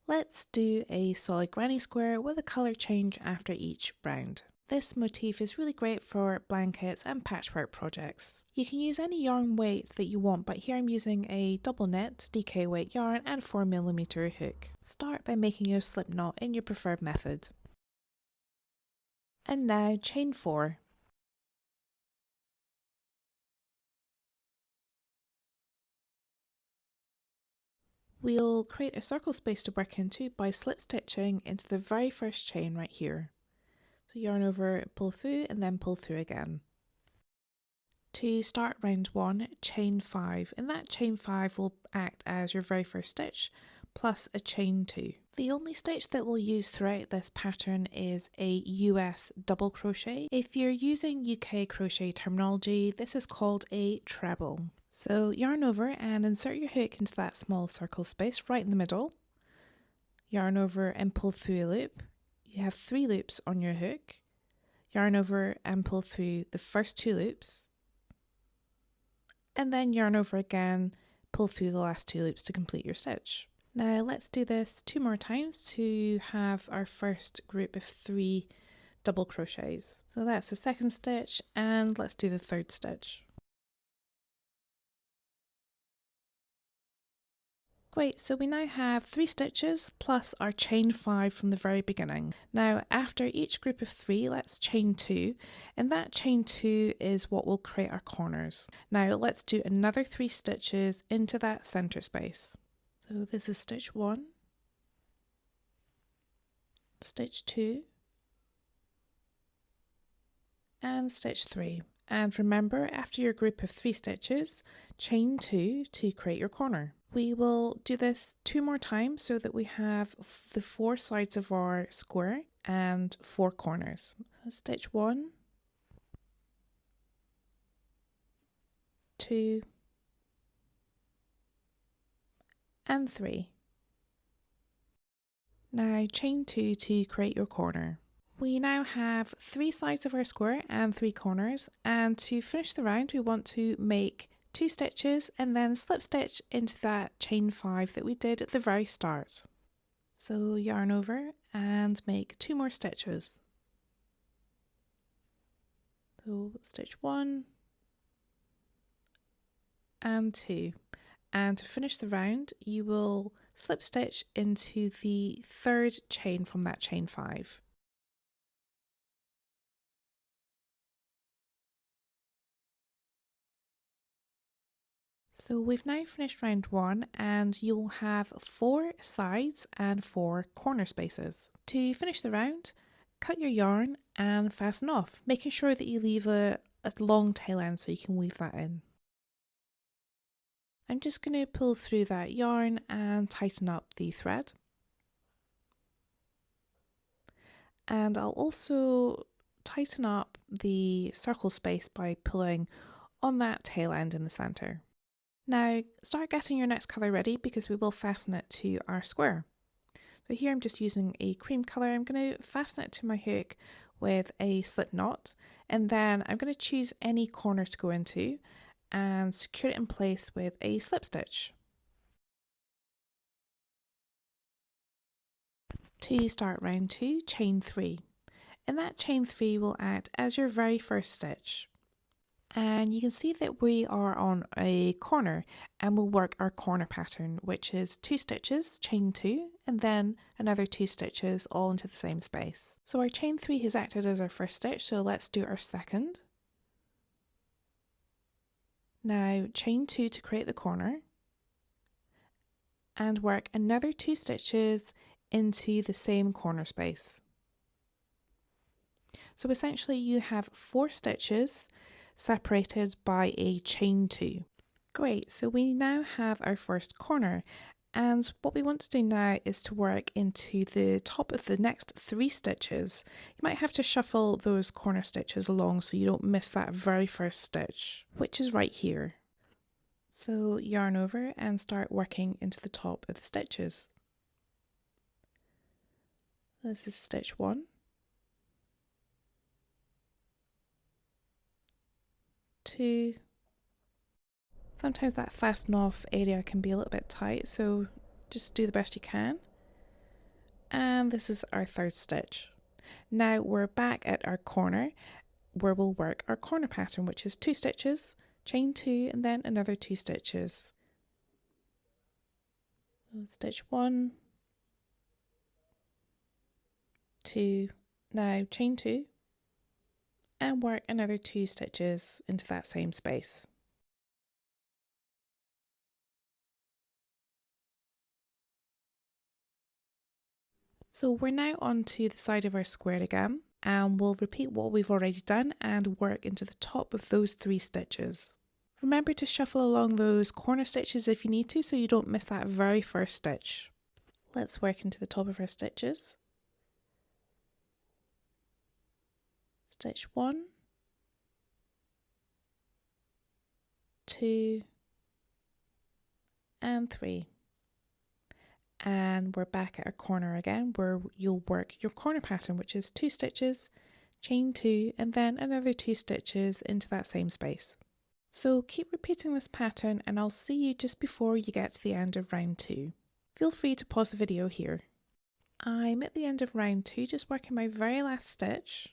Let's do a solid granny square with a colour change after each round. This motif is really great for blankets and patchwork projects. You can use any yarn weight that you want, but here I'm using a double knit DK weight yarn and 4mm hook. Start by making your slip knot in your preferred method. And now chain 4. We'll create a circle space to work into by slip stitching into the very first chain right here. So yarn over, pull through and then pull through again. To start round 1, chain 5, and that chain 5 will act as your very first stitch plus a chain 2. The only stitch that we'll use throughout this pattern is a US double crochet. If you're using UK crochet terminology, this is called a treble. So yarn over and insert your hook into that small circle space right in the middle. Yarn over and pull through a loop. You have 3 loops on your hook. Yarn over and pull through the first 2 loops. And then yarn over again, pull through the last 2 loops to complete your stitch. Now let's do this 2 more times to have our first group of 3 double crochets. So that's the second stitch, and let's do the third stitch. Great, so we now have 3 stitches plus our chain 5 from the very beginning. Now after each group of 3, let's chain 2, and that chain 2 is what will create our corners. Now let's do another 3 stitches into that center space. So this is stitch 1, stitch 2, and stitch 3. And remember, after your group of 3 stitches, chain 2 to create your corner. We will do this 2 more times so that we have the 4 sides of our square and 4 corners. Stitch 1, 2, and 3. Now chain 2 to create your corner. We now have 3 sides of our square and 3 corners, and to finish the round we want to make 2 stitches and then slip stitch into that chain 5 that we did at the very start. So yarn over and make 2 more stitches. So stitch 1 and 2. And to finish the round you will slip stitch into the third chain from that chain 5. So we've now finished round 1 and you'll have 4 sides and 4 corner spaces. To finish the round, cut your yarn and fasten off, making sure that you leave a long tail end so you can weave that in. I'm just going to pull through that yarn and tighten up the thread. And I'll also tighten up the circle space by pulling on that tail end in the centre. Now start getting your next colour ready because we will fasten it to our square. So here I'm just using a cream colour. I'm going to fasten it to my hook with a slip knot, and then I'm going to choose any corner to go into and secure it in place with a slip stitch. To start round 2, chain 3, and that chain 3 will act as your very first stitch. And you can see that we are on a corner, and we'll work our corner pattern, which is 2 stitches, chain 2, and then another 2 stitches all into the same space. So our chain 3 has acted as our first stitch, so let's do our second. Now chain 2 to create the corner, and work another 2 stitches into the same corner space. So essentially you have 4 stitches separated by a chain 2. Great, so we now have our first corner, and what we want to do now is to work into the top of the next 3 stitches. You might have to shuffle those corner stitches along so you don't miss that very first stitch, which is right here. So yarn over and start working into the top of the stitches. This is stitch 1. 2. Sometimes that fasten off area can be a little bit tight, so just do the best you can. And this is our third stitch. Now we're back at our corner where we'll work our corner pattern, which is 2 stitches, chain 2 and then another 2 stitches. So stitch 1, 2, now chain 2 and work another 2 stitches into that same space. So we're now on to the side of our square again, and we'll repeat what we've already done and work into the top of those 3 stitches. Remember to shuffle along those corner stitches if you need to, so you don't miss that very first stitch. Let's work into the top of our stitches. Stitch 1, 2 and 3. And we're back at our corner again where you'll work your corner pattern, which is 2 stitches, chain 2 and then another 2 stitches into that same space. So keep repeating this pattern and I'll see you just before you get to the end of round 2. Feel free to pause the video here. I'm at the end of round 2, just working my very last stitch.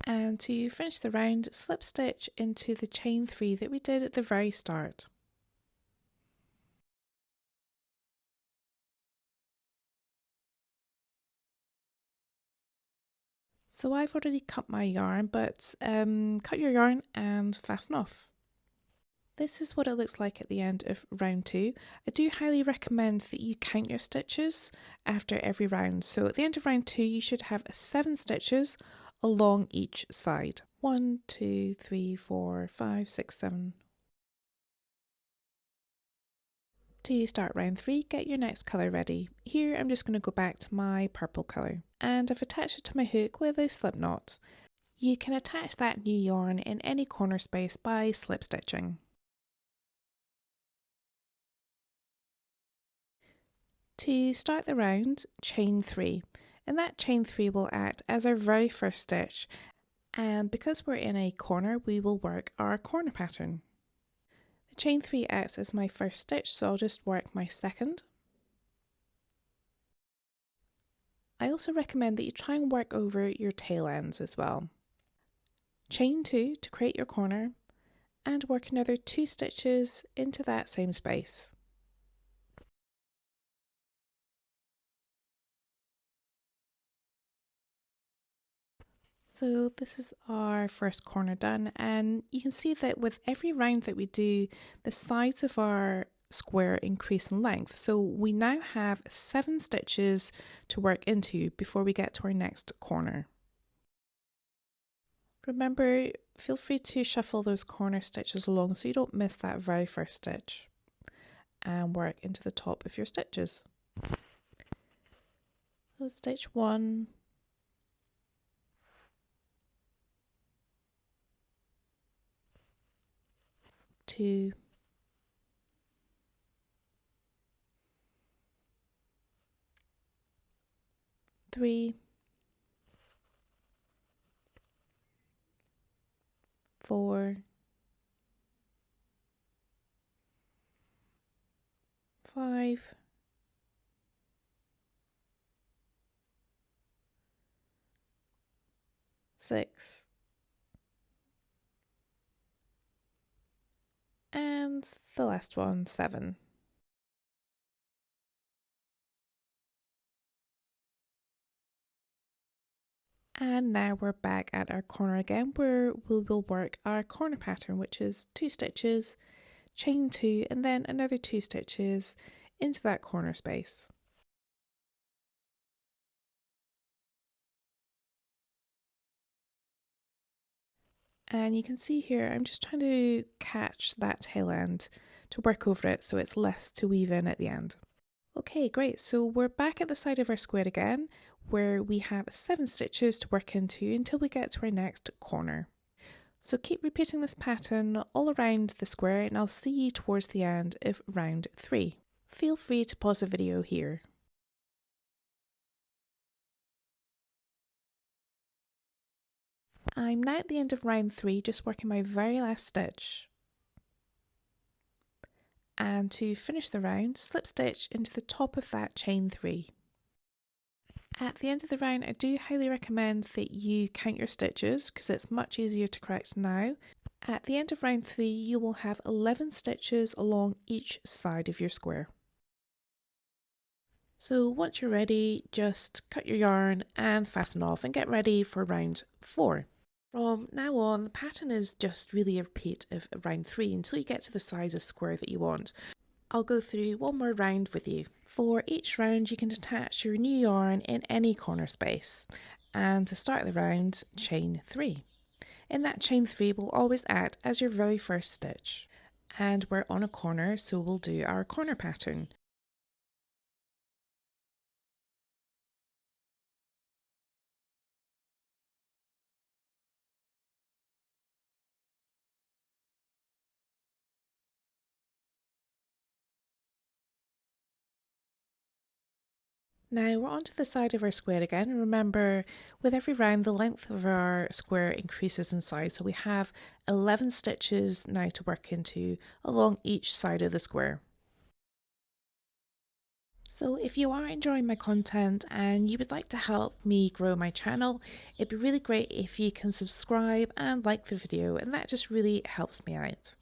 And to finish the round, slip stitch into the chain 3 that we did at the very start. So I've already cut my yarn, but cut your yarn and fasten off. This is what it looks like at the end of round 2. I do highly recommend that you count your stitches after every round. So at the end of round 2 you should have 7 stitches along each side. 1, 2, 3, 4, 5, 6, 7. To start round 3, get your next colour ready. Here I'm just going to go back to my purple colour and I've attached it to my hook with a slip knot. You can attach that new yarn in any corner space by slip stitching. To start the round, chain 3, and that chain 3 will act as our very first stitch, and because we're in a corner we will work our corner pattern. The chain 3 acts as my first stitch, so I'll just work my second. I also recommend that you try and work over your tail ends as well. Chain 2 to create your corner and work another 2 stitches into that same space. So this is our first corner done, and you can see that with every round that we do, the sides of our square increase in length. So we now have 7 stitches to work into before we get to our next corner. Remember, feel free to shuffle those corner stitches along so you don't miss that very first stitch, and work into the top of your stitches. So stitch 1, 2, 3, 4, 5, 6, and the last one, 7. And now we're back at our corner again where we will work our corner pattern, which is 2 stitches, chain 2 and then another 2 stitches into that corner space. And you can see here I'm just trying to catch that tail end to work over it so it's less to weave in at the end. Okay, great, so we're back at the side of our square again where we have 7 stitches to work into until we get to our next corner. So keep repeating this pattern all around the square and I'll see you towards the end of round 3. Feel free to pause the video here. I'm now at the end of round 3, just working my very last stitch. And to finish the round, slip stitch into the top of that chain 3. At the end of the round, I do highly recommend that you count your stitches because it's much easier to correct now. At the end of round 3, you will have 11 stitches along each side of your square. So once you're ready, just cut your yarn and fasten off and get ready for round 4. From now on, the pattern is just really a repeat of round 3 until you get to the size of square that you want. I'll go through one more round with you. For each round, you can attach your new yarn in any corner space. And to start the round, chain 3. In that chain 3 will always act as your very first stitch. And we're on a corner, so we'll do our corner pattern. Now we're onto the side of our square again. Remember, with every round the length of our square increases in size, so we have 11 stitches now to work into along each side of the square. So if you are enjoying my content and you would like to help me grow my channel, it'd be really great if you can subscribe and like the video, and that just really helps me out.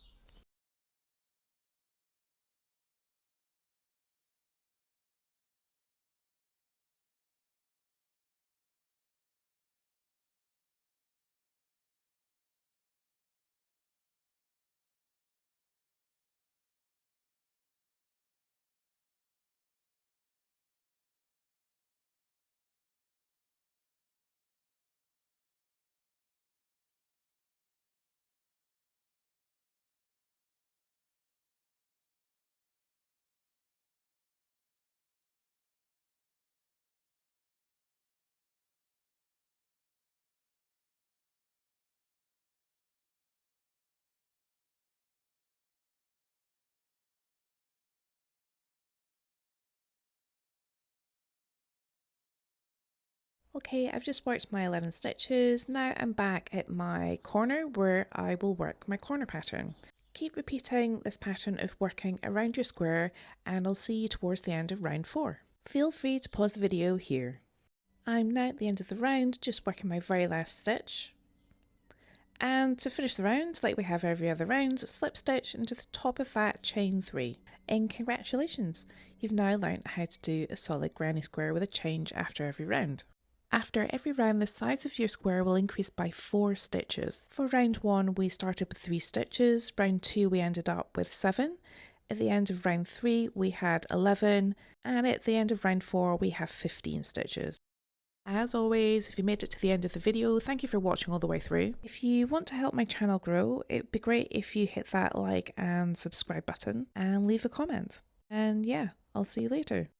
Okay, I've just worked my 11 stitches. Now I'm back at my corner where I will work my corner pattern. Keep repeating this pattern of working around your square and I'll see you towards the end of round 4. Feel free to pause the video here. I'm now at the end of the round, just working my very last stitch. And to finish the round, like we have every other round, slip stitch into the top of that chain 3. And congratulations, you've now learned how to do a solid granny square with a change after every round. After every round, the size of your square will increase by 4 stitches. For round 1, we started with 3 stitches, round 2 we ended up with 7, at the end of round 3 we had 11, and at the end of round 4 we have 15 stitches. As always, if you made it to the end of the video, thank you for watching all the way through. If you want to help my channel grow, it'd be great if you hit that like and subscribe button and leave a comment. And yeah, I'll see you later.